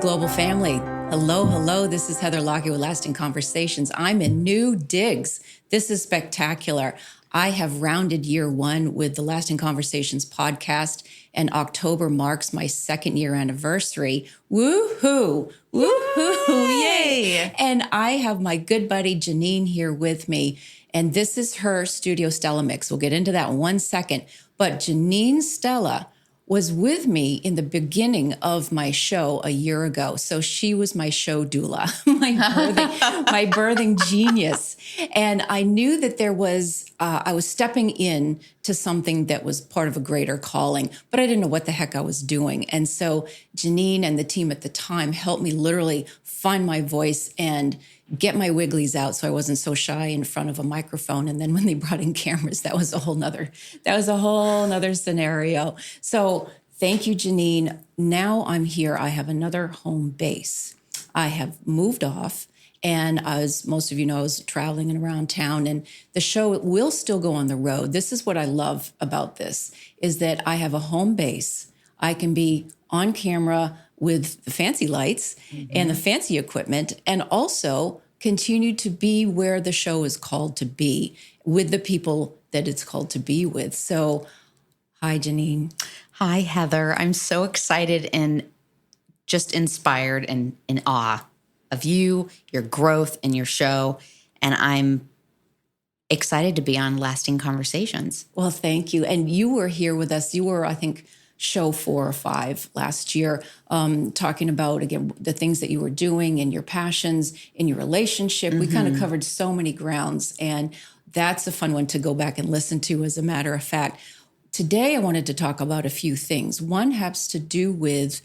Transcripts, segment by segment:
global family. Hello, hello. This is Heather Lockie with Lasting Conversations. I'm in new digs. This is spectacular. I have rounded year one with the Lasting Conversations podcast, and October marks my second year anniversary. Woohoo! Woohoo! Yay! And I have my good buddy Janine here with me, and this is her studio StellaMix. We'll get into that in 1 second. But Janine Stella was with me in the beginning of my show a year ago. So she was my show doula, my birthing genius. And I knew that there was, I was stepping in to something that was part of a greater calling, but I didn't know what the heck I was doing. And so Janine and the team at the time helped me literally find my voice and get my wigglies out so I wasn't so shy in front of a microphone. And then when they brought in cameras, that was a whole nother scenario. So thank you, Janine. Now I'm here. I have another home base. I have moved off. And as most of you know, I was traveling and around town, and the show will still go on the road. This is what I love about this, is that I have a home base. I can be on camera with the fancy lights and the fancy equipment, and also continue to be where the show is called to be, with the people that it's called to be with. So, hi, Janine. Hi, Heather. I'm so excited and just inspired and in awe of you, your growth, and your show. And I'm excited to be on Lasting Conversations. Well, thank you. And you were here with us. You were, I think, show 4 or 5 last year, talking about, again, the things that you were doing and your passions in your relationship. We kind of covered so many grounds, and that's a fun one to go back and listen to, as a matter of fact. Today, I wanted to talk about a few things. One has to do with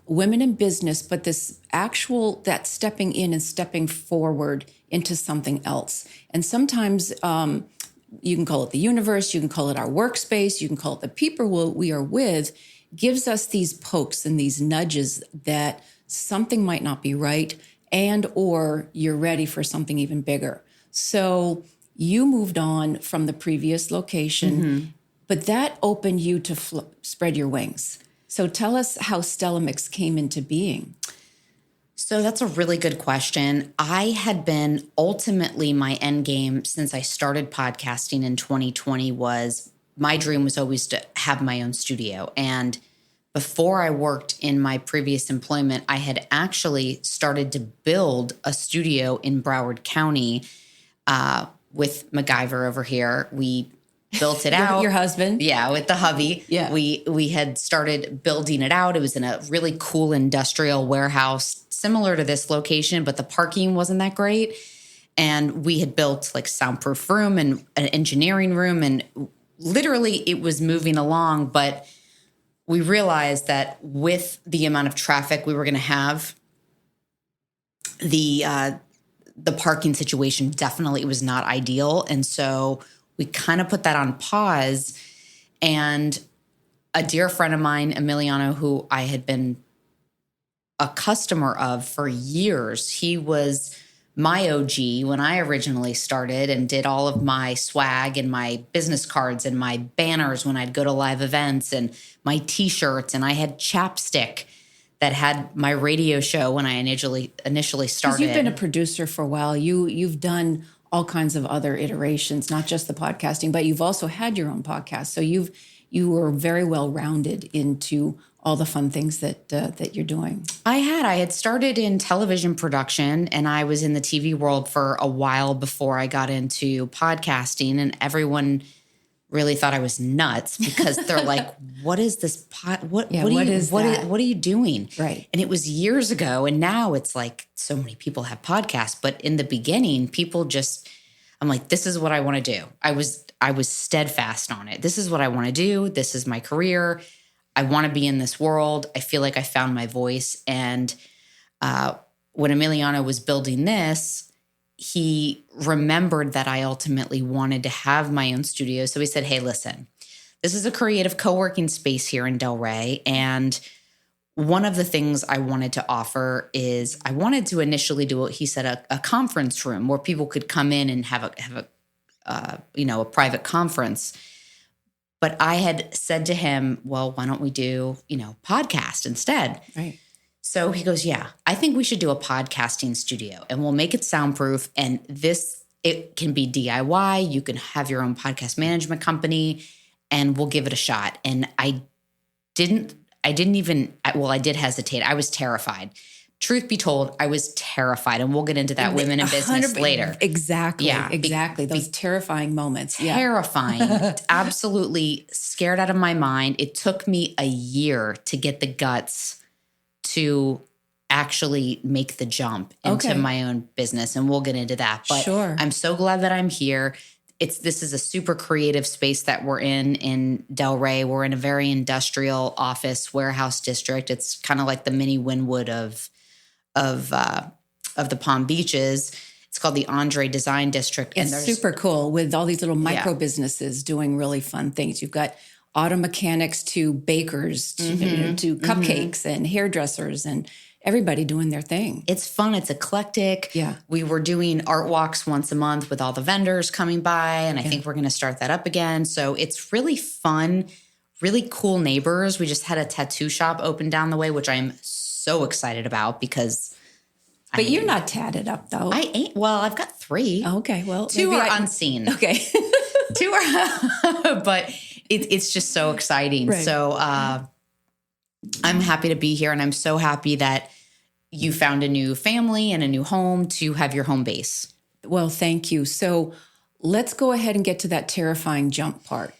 women in business, but that stepping in and stepping forward into something else. And sometimes you can call it the universe, you can call it our workspace, you can call it the people we are with, gives us these pokes and these nudges that something might not be right, and or you're ready for something even bigger. So you moved on from the previous location, but that opened you to spread your wings. So tell us how StellaMix came into being. So that's a really good question. I had been ultimately my end game since I started podcasting in 2020 was my dream was always to have my own studio. And before I worked in my previous employment, I had actually started to build a studio in Broward County with MacGyver over here. We built it out. Your husband? Yeah, with the hubby. Yeah. We had started building it out. It was in a really cool industrial warehouse, similar to this location, but the parking wasn't that great. And we had built like soundproof room and an engineering room, and literally it was moving along. But we realized that with the amount of traffic we were going to have, the parking situation definitely was not ideal. And so we kind of put that on pause, and a dear friend of mine, Emiliano, who I had been a customer of for years, he was my OG when I originally started and did all of my swag and my business cards and my banners when I'd go to live events and my T-shirts, and I had chapstick that had my radio show when I initially started. You've been a producer for a while. You've done all kinds of other iterations, not just the podcasting, but you've also had your own podcast. So you were very well rounded into all the fun things that you're doing. I had started in television production, and I was in the TV world for a while before I got into podcasting, and everyone really thought I was nuts because they're like, what is this what are you doing? Right. And it was years ago, and now it's like so many people have podcasts, but in the beginning, people just, I'm like, this is what I want to do. I was steadfast on it. This is what I want to do. This is my career. I want to be in this world. I feel like I found my voice. And when Emiliano was building this, he remembered that I ultimately wanted to have my own studio. So he said, hey, listen, this is a creative co-working space here in Delray. And one of the things I wanted to offer is I wanted to initially do what he said, a conference room where people could come in and have a private conference. But I had said to him, well, why don't we do, podcast instead? Right. So he goes, yeah, I think we should do a podcasting studio and we'll make it soundproof. And it can be DIY. You can have your own podcast management company and we'll give it a shot. And I did hesitate. I was terrified. Truth be told, I was terrified. And we'll get into that women in business later. Exactly. Yeah. Exactly. Those terrifying moments. Terrifying. Absolutely scared out of my mind. It took me a year to get the guts to actually make the jump into my own business. And we'll get into that. But sure. I'm so glad that I'm here. This is a super creative space that we're in Delray. We're in a very industrial office warehouse district. It's kind of like the mini Wynwood of the Palm Beaches. It's called the Andre Design District. It's super cool with all these little micro businesses doing really fun things. You've got auto mechanics to bakers to cupcakes and hairdressers and everybody doing their thing. It's fun. It's eclectic. Yeah. We were doing art walks once a month with all the vendors coming by, and I think we're going to start that up again. So it's really fun, really cool neighbors. We just had a tattoo shop open down the way, which I'm so excited about because... But you're not tatted up, though. I ain't. Well, I've got 3. Okay, well. 2 are unseen. Okay. 2 are... But it's just so exciting. Right. So I'm happy to be here, and I'm so happy that you found a new family and a new home to have your home base. Well, thank you. So let's go ahead and get to that terrifying jump part.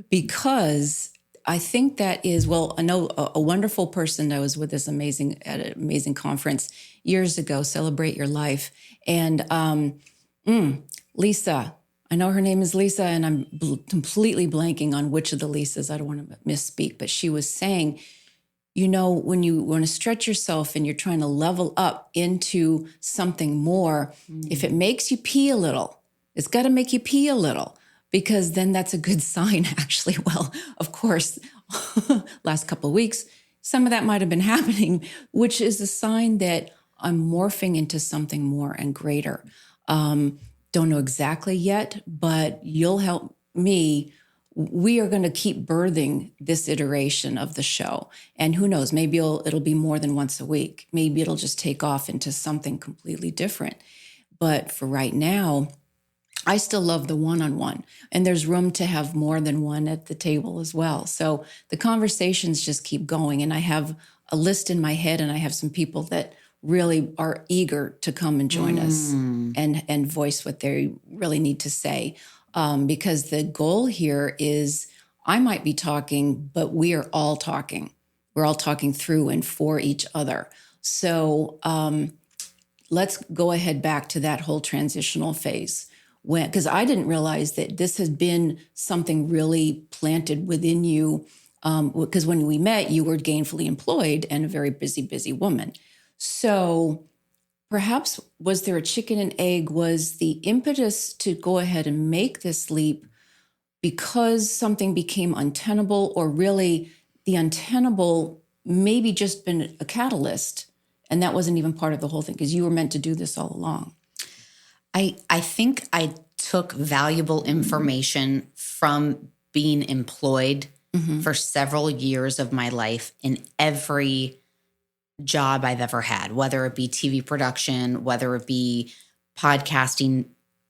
Because I think that is, I know a wonderful person that was with us at an amazing conference years ago, Celebrate Your Life. And Lisa, I know her name is Lisa, and I'm completely blanking on which of the Lisas. I don't want to misspeak, but she was saying, when you want to stretch yourself and you're trying to level up into something more, if it makes you pee a little, it's got to make you pee a little, because then that's a good sign, actually. Well, of course, last couple of weeks, some of that might have been happening, which is a sign that I'm morphing into something more and greater. Don't know exactly yet, but you'll help me. We are going to keep birthing this iteration of the show. And who knows, maybe it'll be more than once a week. Maybe it'll just take off into something completely different. But for right now, I still love the one-on-one. And there's room to have more than one at the table as well. So the conversations just keep going. And I have a list in my head, and I have some people that really are eager to come and join us and voice what they really need to say. Because the goal here is I might be talking, but we are all talking. We're all talking through and for each other. So let's go ahead back to that whole transitional phase. Because I didn't realize that this has been something really planted within you. Because when we met, you were gainfully employed and a very busy woman. So perhaps was there a chicken and egg? Was the impetus to go ahead and make this leap because something became untenable, or really the untenable maybe just been a catalyst and that wasn't even part of the whole thing because you were meant to do this all along? I think I took valuable information from being employed for several years of my life in every job I've ever had, whether it be TV production, whether it be podcasting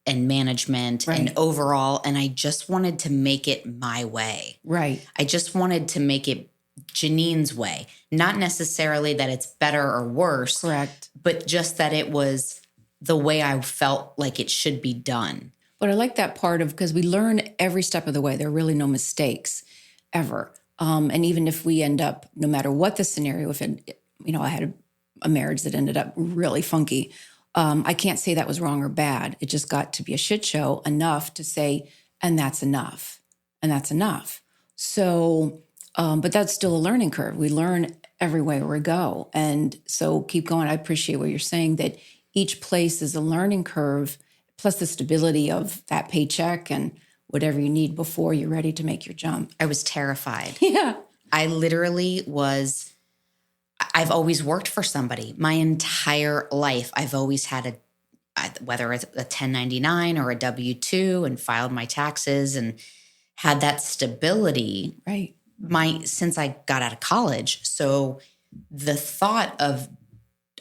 and management and overall. And I just wanted to make it my way. Right. I just wanted to make it Janine's way. Not necessarily that it's better or worse. Correct. But just that it was the way I felt like it should be done. But I like that part of, because we learn every step of the way. There are really no mistakes ever. And even if we end up, no matter what the scenario, I had a marriage that ended up really funky. I can't say that was wrong or bad. It just got to be a shit show enough to say, and that's enough. And that's enough. So, but that's still a learning curve. We learn everywhere we go. And so keep going. I appreciate what you're saying, that each place is a learning curve, plus the stability of that paycheck and whatever you need before you're ready to make your jump. I was terrified. Yeah. I literally was... I've always worked for somebody my entire life. I've always had whether it's a 1099 or a W-2, and filed my taxes and had that stability right. since I got out of college. So the thought of,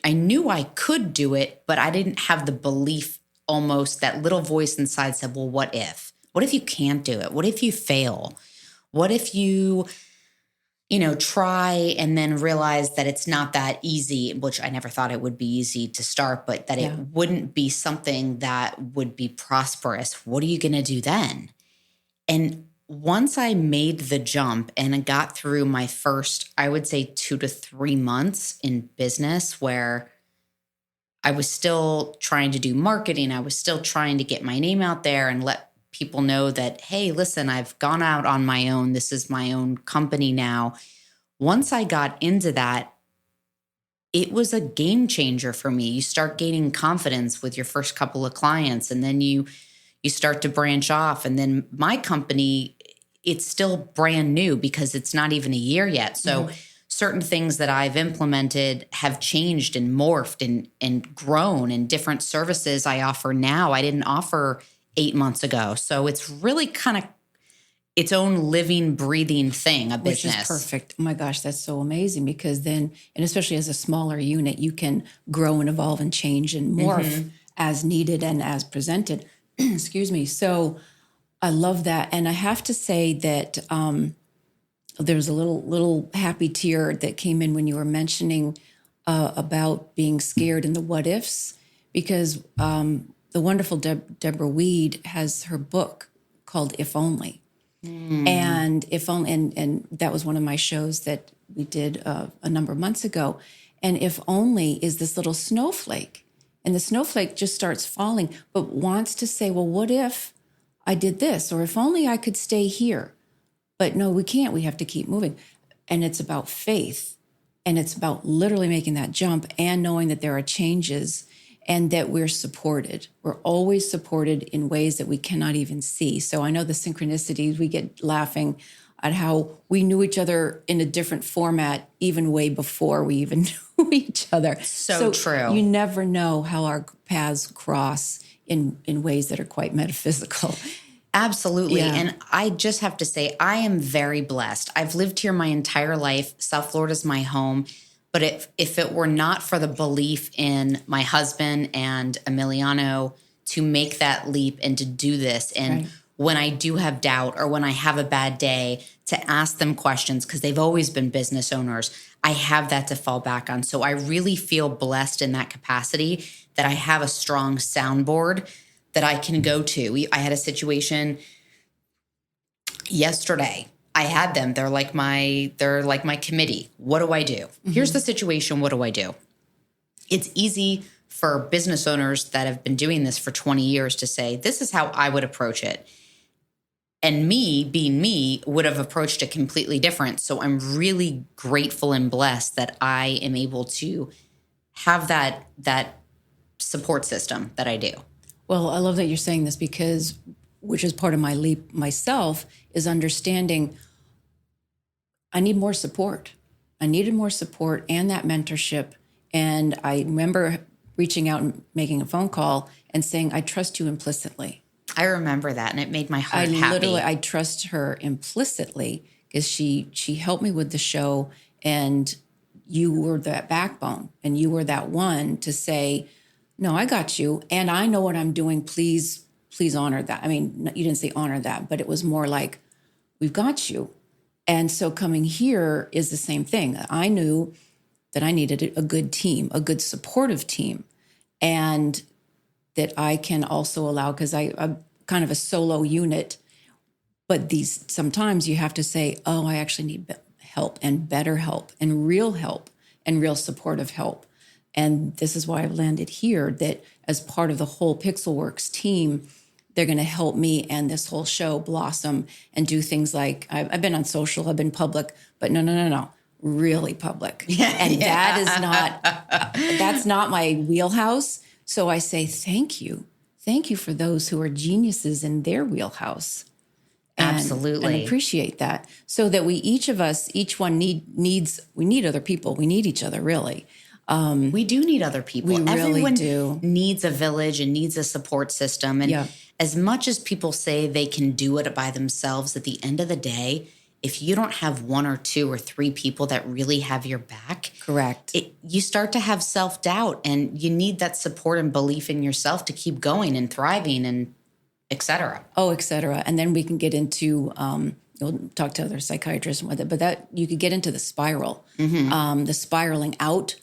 I knew I could do it, but I didn't have the belief. Almost that little voice inside said, well, what if? What if you can't do it? What if you fail? What if you try and then realize that it's not that easy, which I never thought it would be easy to start, but that it wouldn't be something that would be prosperous. What are you going to do then? And once I made the jump and I got through my first, I would say 2 to 3 months in business where I was still trying to do marketing. I was still trying to get my name out there and let people know that, hey, listen, I've gone out on my own. This is my own company now. Once I got into that, it was a game changer for me. You start gaining confidence with your first couple of clients, and then you start to branch off. And then my company, it's still brand new because it's not even a year yet. So certain things that I've implemented have changed and morphed and grown, and different services I offer now I didn't offer 8 months ago. So it's really kind of its own living, breathing thing, a business. Which is perfect. Oh my gosh, that's so amazing, because then, and especially as a smaller unit, you can grow and evolve and change and morph as needed and as presented. Excuse me. So I love that. And I have to say that there was a little happy tear that came in when you were mentioning about being scared and the what ifs, because the wonderful Deborah Weed has her book called If Only. And If Only, and that was one of my shows that we did a number of months ago. And If Only is this little snowflake, and the snowflake just starts falling, but wants to say, well, what if I did this? Or if only I could stay here. But no, we can't. We have to keep moving. And it's about faith. And it's about literally making that jump and knowing that there are changes and that we're supported. We're always supported in ways that we cannot even see. So I know the synchronicities, we get laughing at how we knew each other in a different format even way before we even knew each other. So true. You never know how our paths cross in ways that are quite metaphysical. Absolutely. Yeah. And I just have to say, I am very blessed. I've lived here my entire life. South Florida is my home. But if it were not for the belief in my husband and Emiliano to make that leap and to do this, and when I do have doubt or when I have a bad day, to ask them questions, because they've always been business owners, I have that to fall back on. So I really feel blessed in that capacity that I have a strong soundboard that I can go to. I had a situation yesterday. I had them. They're like my committee. What do I do? Here's the situation. What do I do? It's easy for business owners that have been doing this for 20 years to say, this is how I would approach it. And me, being me, would have approached it completely different. So I'm really grateful and blessed that I am able to have that support system that I do. Well, I love that you're saying this, because, which is part of my leap myself, is understanding I need more support. I needed more support and that mentorship. And I remember reaching out and making a phone call and saying, I trust you implicitly. I remember that, and it made my heart happy. I trust her implicitly, because she helped me with the show, and you were that backbone, and you were that one to say, no, I got you, and I know what I'm doing. Please honor that. I mean, you didn't say honor that, but it was more like, we've got you. And so coming here is the same thing. I knew that I needed a good team, a good supportive team, and that I can also allow, because I'm kind of a solo unit, but sometimes you have to say, oh, I actually need help and better help and real supportive help. And this is why I've landed here, that as part of the whole Pixelworks team, they're going to help me and this whole show blossom and do things like, I've been on social, I've been public, but no, really public. And that is that's not my wheelhouse. So I say, thank you for those who are geniuses in their wheelhouse. Absolutely. And appreciate that. So that each one needs other people. We need each other, really. We do need other people. We Everyone really do. Needs a village and needs a support system. And as much as people say they can do it by themselves, at the end of the day, if you don't have one or two or three people that really have your back, Correct. You start to have self-doubt, and you need that support and belief in yourself to keep going and thriving and et cetera. Oh, et cetera. And then we can get into, you'll talk to other psychiatrists with it, but that you could get into the spiral, the spiraling out,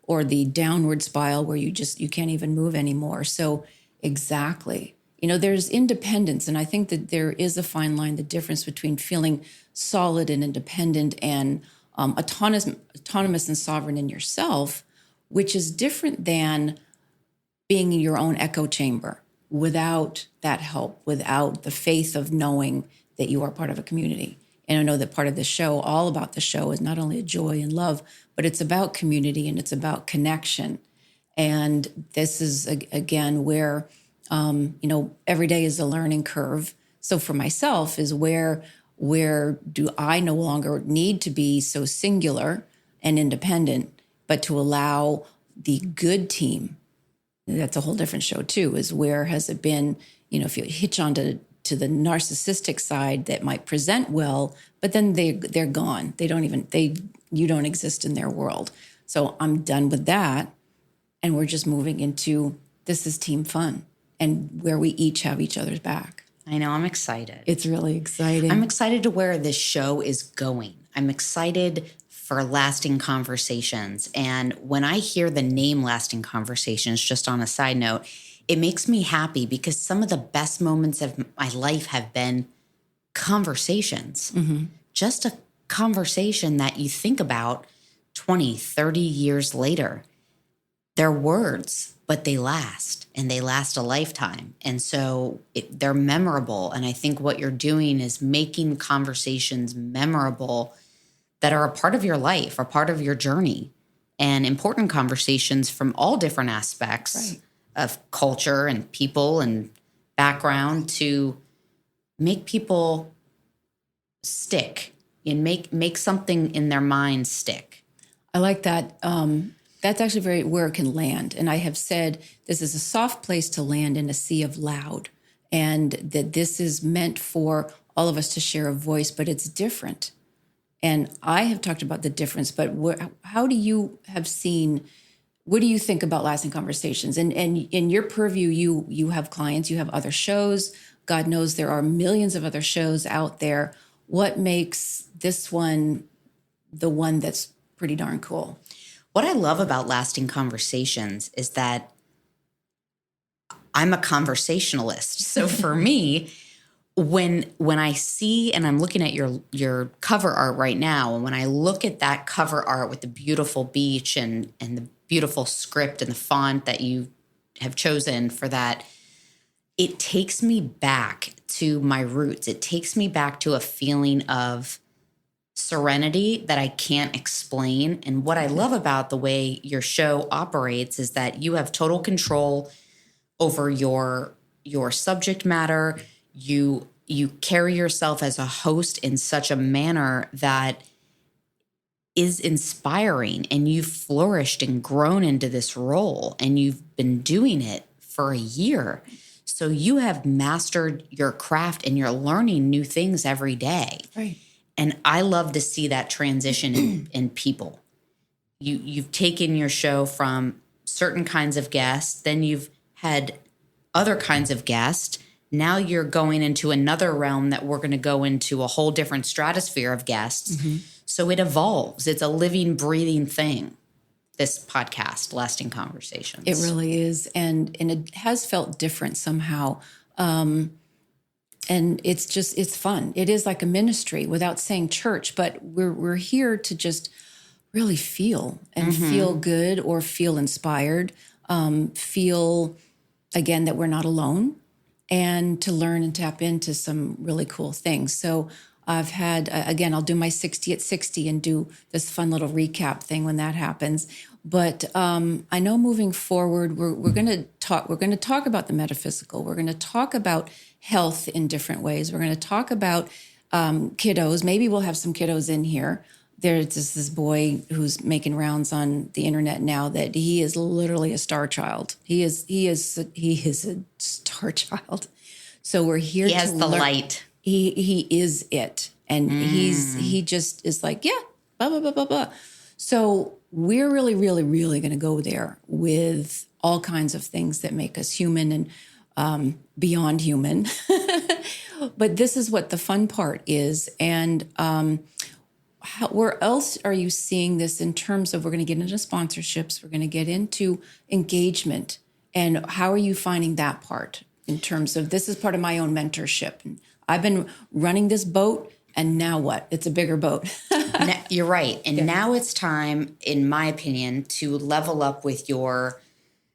or the downward spiral where you can't even move anymore. So exactly. There's independence. And I think that there is a fine line, the difference between feeling solid and independent and autonomous and sovereign in yourself, which is different than being in your own echo chamber without that help, without the faith of knowing that you are part of a community. And I know that part of the show, all about the show, is not only a joy and love, but it's about community and it's about connection. And this is, again, where, every day is a learning curve. So for myself is where do I no longer need to be so singular and independent, but to allow the good team. That's a whole different show too, is where has it been, if you hitch onto the narcissistic side that might present well, but then they're gone. You don't exist in their world. So I'm done with that. And we're just moving into, this is team fun and where we each have each other's back. I know, I'm excited. It's really exciting. I'm excited to where this show is going. I'm excited for lasting conversations. And when I hear the name Lasting Conversations, just on a side note, it makes me happy because some of the best moments of my life have been conversations. Just a conversation that you think about 20, 30 years later. They're words, but they last, and they last a lifetime. And so they're memorable. And I think what you're doing is making conversations memorable that are a part of your life, a part of your journey, and important conversations from all different aspects of culture and people and background to make people stick and make something in their mind stick. I like that. That's actually where it can land. And I have said this is a soft place to land in a sea of loud, and that this is meant for all of us to share a voice, but it's different. And I have talked about the difference, but how do you have seen, what do you think about Lasting Conversations? And in your purview, you have clients, you have other shows. God knows there are millions of other shows out there. What makes this one the one that's pretty darn cool? What I love about Lasting Conversations is that I'm a conversationalist. So for me, when I see, and I'm looking at your cover art right now, and when I look at that cover art with the beautiful beach and the beautiful script and the font that you have chosen for that, it takes me back to my roots. It takes me back to a feeling of serenity that I can't explain. And what I love about the way your show operates is that you have total control over your subject matter. You carry yourself as a host in such a manner that is inspiring, and you've flourished and grown into this role, and you've been doing it for a year. So you have mastered your craft and you're learning new things every day. Right. And I love to see that transition in people. You've taken your show from certain kinds of guests, then you've had other kinds of guests. Now you're going into another realm that we're going to go into a whole different stratosphere of guests. So it evolves. It's a living, breathing thing, this podcast, Lasting Conversations. It really is. And it has felt different somehow. And it's fun. It is like a ministry without saying church, but we're here to just really feel and feel good or feel inspired, feel, again, that we're not alone, and to learn and tap into some really cool things. So I've had, again, I'll do my 60 at 60 and do this fun little recap thing when that happens. But I know moving forward, we're going to talk about the metaphysical. We're going to talk about health in different ways. We're going to talk about kiddos. Maybe we'll have some kiddos in here. There's this boy who's making rounds on the internet now that he is literally a star child. He is a star child. So we're here. He has the light. He is it. And he just is like, yeah, blah, blah, blah, blah, blah. So we're really, really, really going to go there with all kinds of things that make us human and beyond human. But this is what the fun part is. And where else are you seeing this in terms of, we're going to get into sponsorships, we're going to get into engagement. And how are you finding that part in terms of, this is part of my own mentorship? And I've been running this boat, and now what? It's a bigger boat. You're right. And now it's time, in my opinion, to level up with your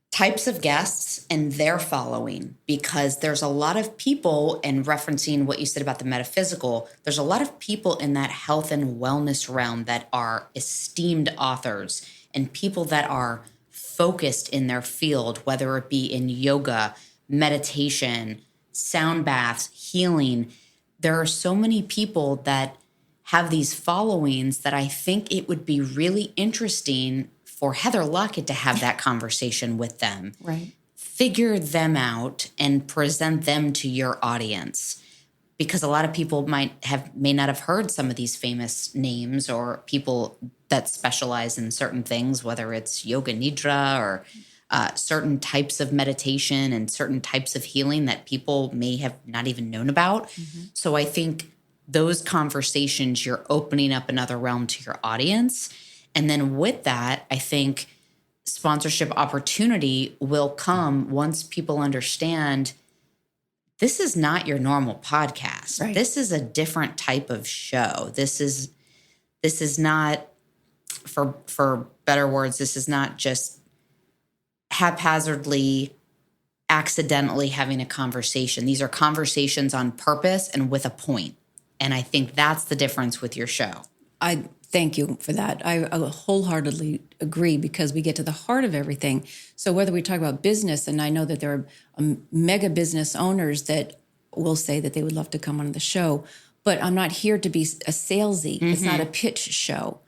types of guests and their following, because there's a lot of people, and referencing what you said about the metaphysical, there's a lot of people in that health and wellness realm that are esteemed authors and people that are focused in their field, whether it be in yoga, meditation, sound baths, healing. There are so many people that have these followings that I think it would be really interesting for Heather Lockett to have that conversation with them. Right. Figure them out and present them to your audience. Because a lot of people may not have heard some of these famous names, or people that specialize in certain things, whether it's yoga nidra or certain types of meditation and certain types of healing that people may have not even known about. Mm-hmm. So I think those conversations, you're opening up another realm to your audience. And then with that, I think sponsorship opportunity will come once people understand this is not your normal podcast. Right. This is a different type of show. This is not, for better words, this is not just haphazardly, accidentally having a conversation. These are conversations on purpose and with a point. And I think that's the difference with your show. I thank you for that. I wholeheartedly agree, because we get to the heart of everything. So whether we talk about business, and I know that there are mega business owners that will say that they would love to come on the show, but I'm not here to be a salesy. Mm-hmm. It's not a pitch show.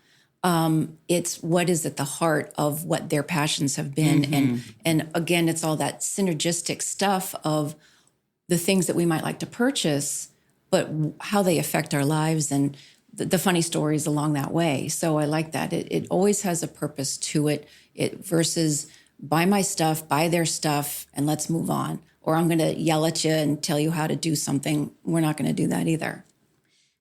It's what is at the heart of what their passions have been. Mm-hmm. And again, it's all that synergistic stuff of the things that we might like to purchase, but how they affect our lives and the funny stories along that way. So I like that. It always has a purpose to it, versus buy my stuff, buy their stuff, and let's move on. Or I'm going to yell at you and tell you how to do something. We're not going to do that either.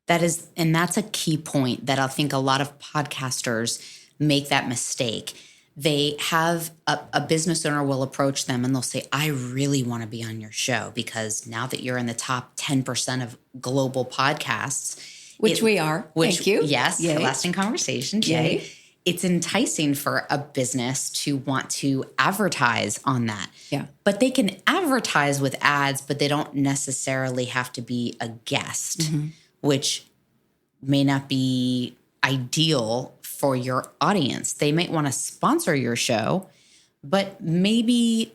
And that's a key point that I think a lot of podcasters make that mistake. They have a business owner will approach them and they'll say, I really want to be on your show, because now that you're in the top 10% of global podcasts, which we are. Thank you. Yes. Yay. Lasting Conversations. Yay. It's enticing for a business to want to advertise on that. Yeah. But they can advertise with ads, but they don't necessarily have to be a guest, mm-hmm. which may not be ideal for your audience. They might want to sponsor your show, but maybe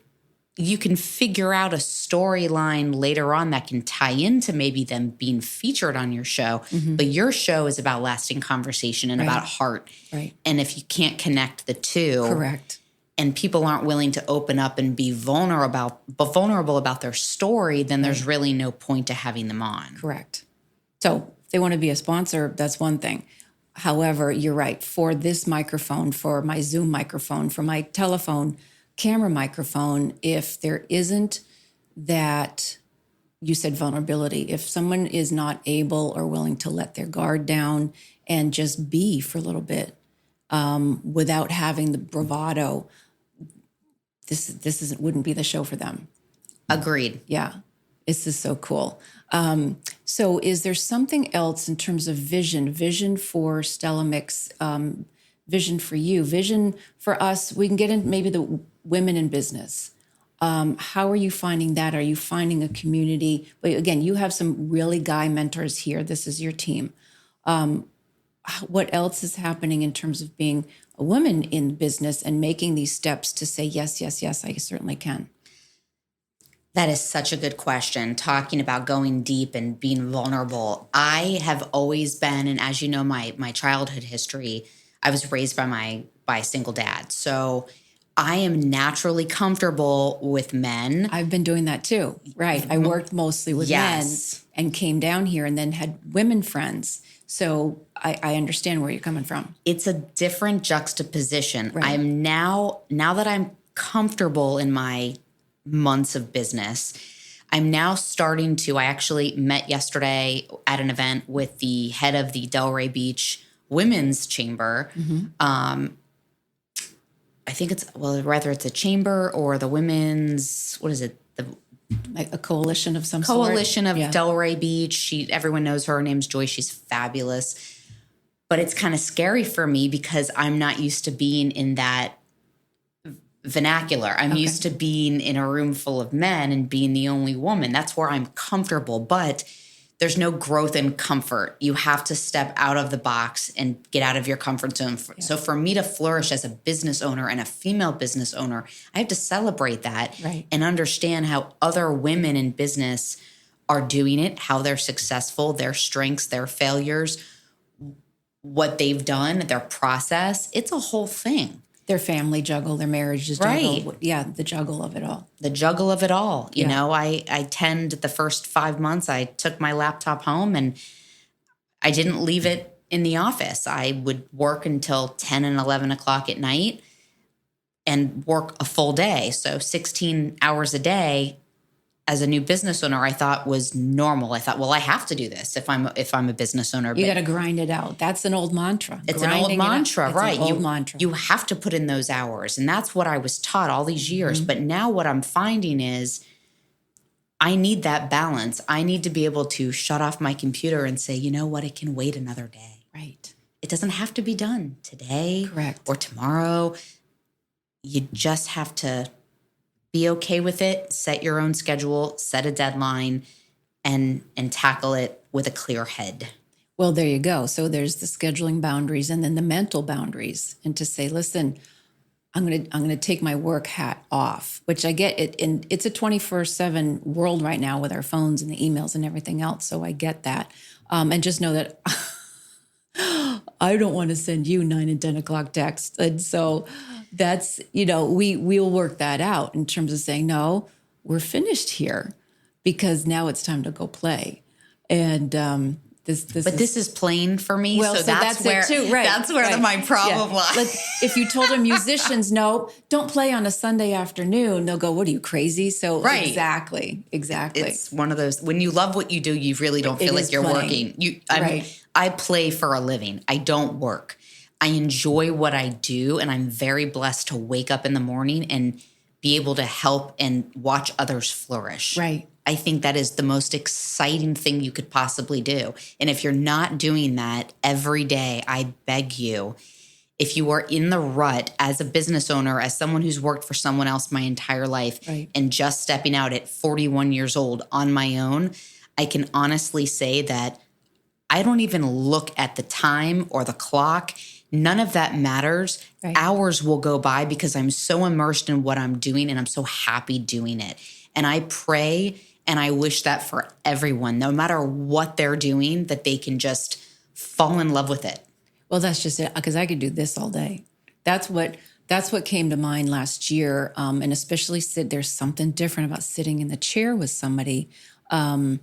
you can figure out a storyline later on that can tie into maybe them being featured on your show. Mm-hmm. But your show is about lasting conversation and about heart. Right. And if you can't connect the two, correct, and people aren't willing to open up and be vulnerable about their story, then there's really no point to having them on. Correct. So if they want to be a sponsor, that's one thing. However, you're right. For this microphone, for my Zoom microphone, for my telephone camera microphone, if there isn't that, you said vulnerability, if someone is not able or willing to let their guard down and just be for a little bit without having the bravado, this wouldn't be the show for them. Agreed. Yeah. This is so cool. So is there something else in terms of vision for StellaMix, vision for you, vision for us? We can get into maybe the women in business. How are you finding that? Are you finding a community? But again, you have some really guy mentors here. This is your team. What else is happening in terms of being a woman in business and making these steps to say, yes, yes, yes, I certainly can? That is such a good question. Talking about going deep and being vulnerable. I have always been, and as you know, my childhood history, I was raised by a single dad. So I am naturally comfortable with men. I've been doing that too. Right. I worked mostly with men and came down here and then had women friends. So I understand where you're coming from. It's a different juxtaposition. Right. I'm now that I'm comfortable in my months of business, I'm now starting to, I actually met yesterday at an event with the head of the Delray Beach Women's Chamber. I think whether it's a chamber or the women's, what is it? Like a coalition of some coalition sort. of Delray Beach. Everyone knows her. Her name's Joy. She's fabulous. But it's kind of scary for me because I'm not used to being in that vernacular. I'm used to being in a room full of men and being the only woman. That's where I'm comfortable. But there's no growth in comfort. You have to step out of the box and get out of your comfort zone. Yeah. So for me to flourish as a business owner and a female business owner, I have to celebrate that and understand how other women in business are doing it, how they're successful, their strengths, their failures, what they've done, their process. It's a whole thing. Their family juggle, their marriages juggle. Yeah, the juggle of it all. The juggle of it all. You know, I tend the first 5 months, I took my laptop home and I didn't leave it in the office. I would work until 10 and 11 o'clock at night and work a full day. So 16 hours a day as a new business owner, I thought was normal. I thought, well, I have to do this if I'm a business owner. You got to grind it out. That's an old mantra. It's an old mantra, right? An old mantra. You have to put in those hours, and that's what I was taught all these years. But now what I'm finding is I need that balance. I need to be able to shut off my computer and say, you know what, it can wait another day. Right. It doesn't have to be done today, correct, or tomorrow. You just have to be okay with it, set your own schedule, set a deadline, and tackle it with a clear head. Well, there you go. So there's the scheduling boundaries and then the mental boundaries. And to say, listen, I'm gonna take my work hat off, which I get it. And it's a 24/7 world right now with our phones and the emails and everything else. So I get that. And just know that I don't want to send you 9 and 10 o'clock texts. And so that's, we'll work that out in terms of saying, no, we're finished here because now it's time to go play. And this is plain for me. Well, so that's where, it too. Right. That's where my problem lies. Like if you told musicians, no, don't play on a Sunday afternoon, they'll go, what are you, crazy? So exactly. It's one of those, when you love what you do, you really don't feel like you're working. I play for a living. I don't work. I enjoy what I do, and I'm very blessed to wake up in the morning and be able to help and watch others flourish. Right. I think that is the most exciting thing you could possibly do. And if you're not doing that every day, I beg you, if you are in the rut as a business owner, as someone who's worked for someone else my entire life, and just stepping out at 41 years old on my own, I can honestly say that I don't even look at the time or the clock. None of that matters. Right. Hours will go by because I'm so immersed in what I'm doing and I'm so happy doing it. And I pray and I wish that for everyone, no matter what they're doing, that they can just fall in love with it. Well, that's just it, because I could do this all day. That's what came to mind last year. And especially there's something different about sitting in the chair with somebody. But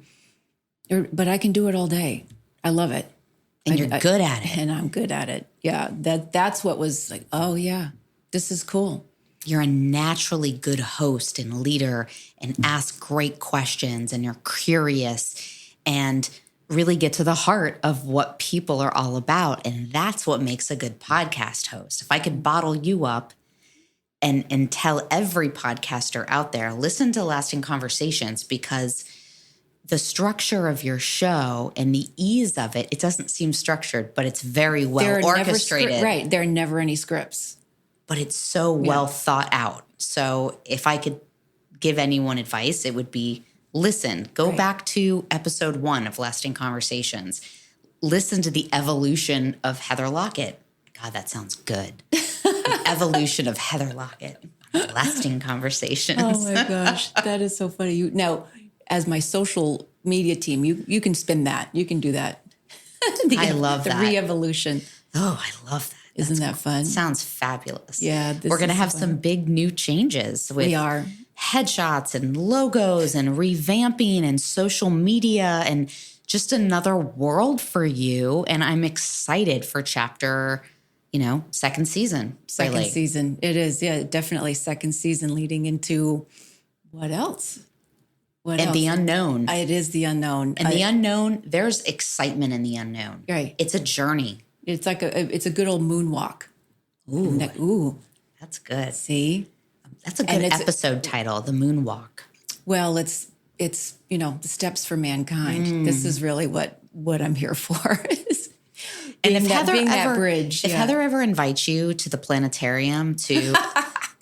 I can do it all day. I love it. And you're good at it. And I'm good at it. Yeah. That's what was like, oh yeah, this is cool. You're a naturally good host and leader and ask great questions and you're curious and really get to the heart of what people are all about. And that's what makes a good podcast host. If I could bottle you up and tell every podcaster out there, listen to Lasting Conversations, because the structure of your show and the ease of it, it doesn't seem structured, but it's very well orchestrated. Right. There are never any scripts. But it's so well thought out. So if I could give anyone advice, it would be, listen, go back to episode 1 of Lasting Conversations. Listen to the evolution of Heather Lockett. God, that sounds good. The evolution of Heather Lockett. Lasting Conversations. Oh my gosh, that is so funny. Now, as my social media team, you can spin that. You can do that. I love that. The re-evolution. Oh, I love that. Isn't that fun? Sounds fabulous. Yeah. We're going to have some big new changes with We are. headshots and logos and revamping and social media and just another world for you. And I'm excited for chapter, second season. Second season. It is. Yeah, definitely second season leading into what else? The unknown. It is the unknown. And the unknown, there's excitement in the unknown. Right. It's a journey. It's like it's a good old moonwalk. Ooh. That's good. See? That's a good episode title, The Moonwalk. Well, it's the steps for mankind. This is really what I'm here for. And if Heather ever invites you to the planetarium to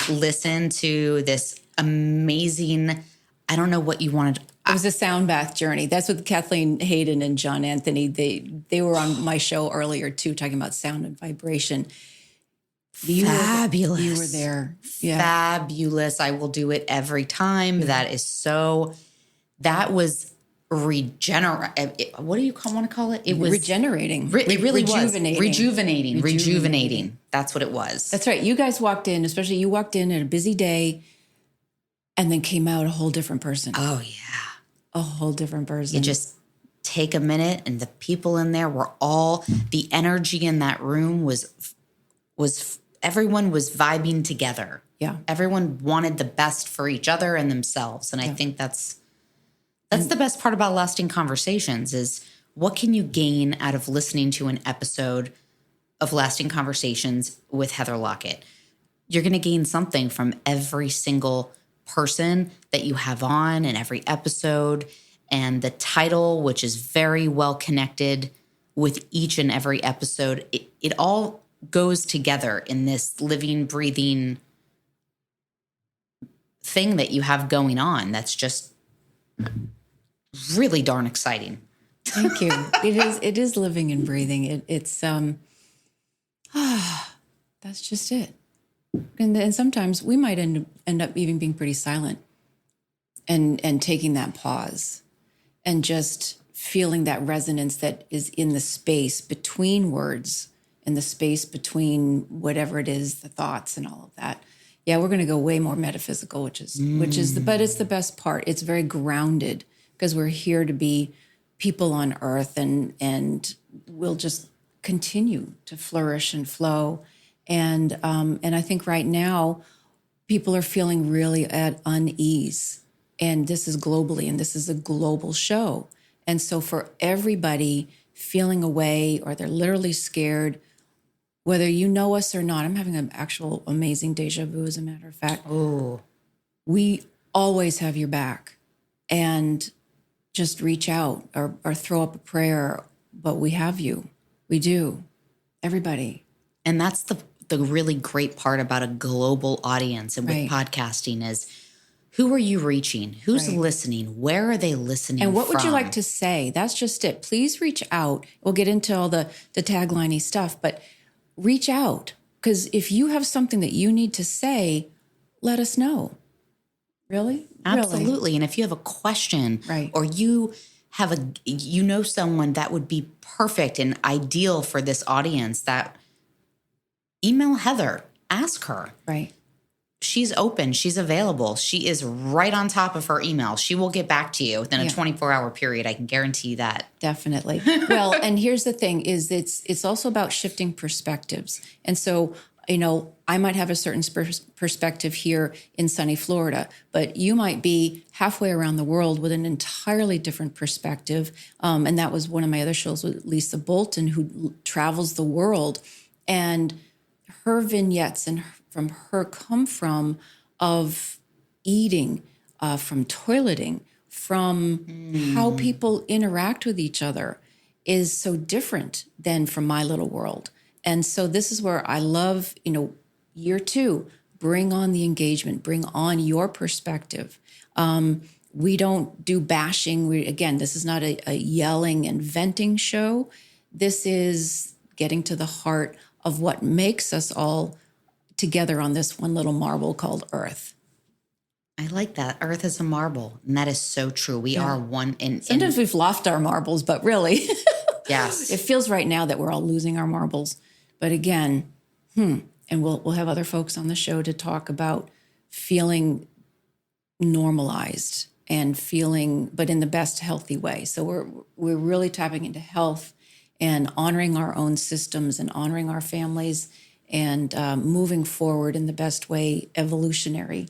listen to this amazing, I don't know what you wanted. It was a sound bath journey. That's what Kathleen Hayden and John Anthony, they were on my show earlier too, talking about sound and vibration. Fabulous. You were there. Yeah. Fabulous. I will do it every time. That was regenerate. What do you want to call it? It was regenerating. It really rejuvenating. Was. Rejuvenating. That's what it was. That's right. You guys walked in, especially you walked in at a busy day and then came out a whole different person. Oh, yeah. A whole different person. You just take a minute and the people in there were the energy in that room was everyone was vibing together. Yeah. Everyone wanted the best for each other and themselves. And I think that's the best part about Lasting Conversations is what can you gain out of listening to an episode of Lasting Conversations with Heather Lockett? You're going to gain something from every single person that you have on in every episode. And the title, which is very well connected with each and every episode, it all goes together in this living, breathing thing that you have going on. That's just really darn exciting. Thank you. It is living and breathing. It's that's just it. And sometimes we might end up even being pretty silent and taking that pause and just feeling that resonance that is in the space between words and the space between whatever it is, the thoughts and all of that. Yeah, we're going to go way more metaphysical, but it's the best part. It's very grounded because we're here to be people on earth and we'll just continue to flourish and flow. And I think right now people are feeling really at unease, and this is globally, and this is a global show. And so for everybody feeling away or they're literally scared, whether you know us or not, I'm having an actual amazing deja vu, as a matter of fact. Oh, we always have your back, and just reach out or throw up a prayer, but we have you. We do. Everybody. And that's the really great part about a global audience and with podcasting is who are you reaching? Who's listening? Where are they listening And what from? would you like to say? That's just it. Please reach out. We'll get into all the tagliney stuff, but reach out. Because if you have something that you need to say, let us know. Really? Absolutely. Really? And if you have a question Right. or you have someone that would be perfect and ideal for this audience, that email Heather, ask her. Right. She's open. She's available. She is right on top of her email. She will get back to you within a 24-hour period. I can guarantee you that. Definitely. Well, and here's the thing is it's also about shifting perspectives. And so, I might have a certain perspective here in sunny Florida, but you might be halfway around the world with an entirely different perspective. And that was one of my other shows with Lisa Bolton, who travels the world. And her vignettes and from her come from of eating, from toileting, from how people interact with each other is so different than from my little world. And so this is where I love, year 2, bring on the engagement, bring on your perspective. We don't do bashing. This is not a yelling and venting show. This is getting to the heart of what makes us all together on this one little marble called Earth. I like that. Earth is a marble. And that is so true. We are one. Sometimes we've lost our marbles, but really, yes, it feels right now that we're all losing our marbles. But again, And we'll have other folks on the show to talk about feeling normalized and feeling, but in the best healthy way. So we're really tapping into health and honoring our own systems and honoring our families and moving forward in the best way, evolutionary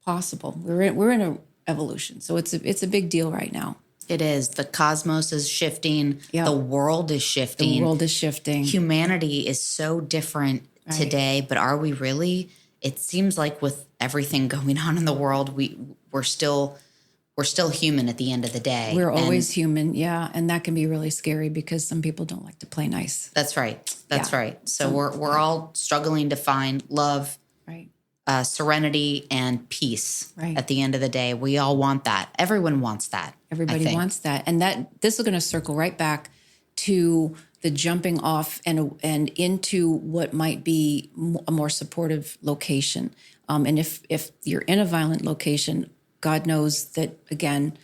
possible. We're in a evolution, so it's a big deal right now. It is. The cosmos is shifting. Yep. The world is shifting. The world is shifting. Humanity is so different today, but are we really? It seems like with everything going on in the world, we're still human at the end of the day. We're always human, yeah, and that can be really scary because some people don't like to play nice. That's right. That's right. So we're all struggling to find love, right, serenity, and peace. Right. At the end of the day, we all want that. Everyone wants that. Everybody wants that, and this is going to circle right back to the jumping off and into what might be a more supportive location. And if you're in a violent location, God knows that, again,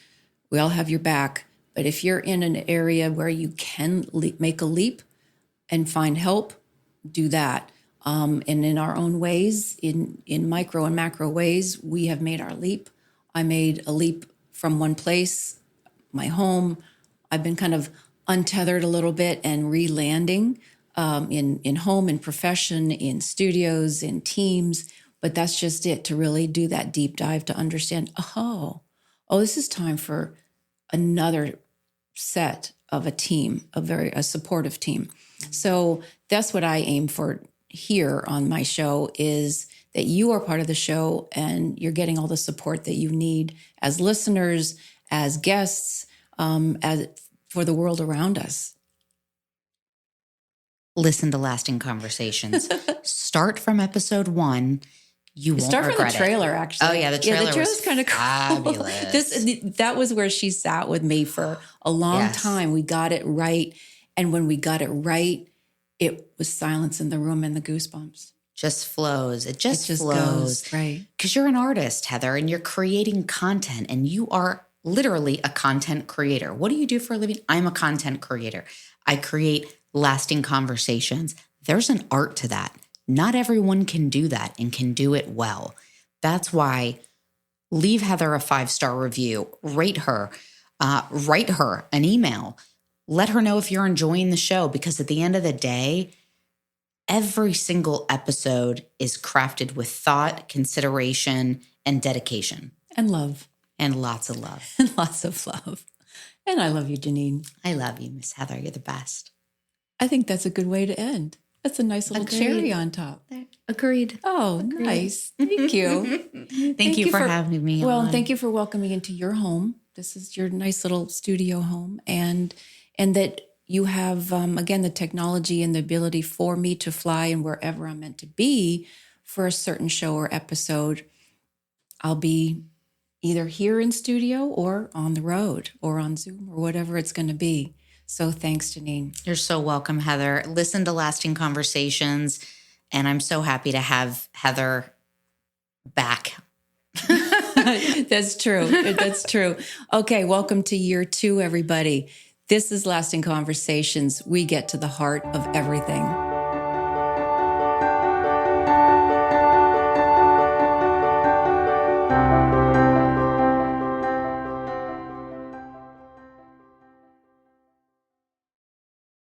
we all have your back. But if you're in an area where you can make a leap and find help, do that. And in our own ways, in micro and macro ways, we have made our leap. I made a leap from one place, my home. I've been kind of untethered a little bit and re-landing in home, in profession, in studios, in teams. But that's just it, to really do that deep dive to understand, oh, this is time for another set of a team, a supportive team. So that's what I aim for here on my show, is that you are part of the show and you're getting all the support that you need as listeners, as guests, for the world around us. Listen to Lasting Conversations. Start from episode 1. You won't start regret from the trailer, actually. Oh, yeah, the trailer was kind of cool. That was where she sat with me for a long time. We got it right. And when we got it right, it was silence in the room and the goosebumps. Just flows. It just flows. Goes, right. Because you're an artist, Heather, and you're creating content, and you are literally a content creator. What do you do for a living? I'm a content creator. I create lasting conversations. There's an art to that. Not everyone can do that and can do it well. That's why leave Heather a 5-star review, rate her, write her an email. Let her know if you're enjoying the show, because at the end of the day, every single episode is crafted with thought, consideration, and dedication. And love. And lots of love. And lots of love. And I love you, Janine. I love you, Miss Heather. You're the best. I think that's a good way to end. That's a nice little cherry on top. Agreed. Oh, Agreed. Nice. Thank you. Thank you for having me on. Well, thank you for welcoming me into your home. This is your nice little studio home. And that you have, again, the technology and the ability for me to fly and wherever I'm meant to be for a certain show or episode. I'll be either here in studio or on the road or on Zoom or whatever it's going to be. So thanks, Janine. You're so welcome, Heather. Listen to Lasting Conversations, and I'm so happy to have Heather back. That's true. That's true. Okay, welcome to year 2, everybody. This is Lasting Conversations. We get to the heart of everything.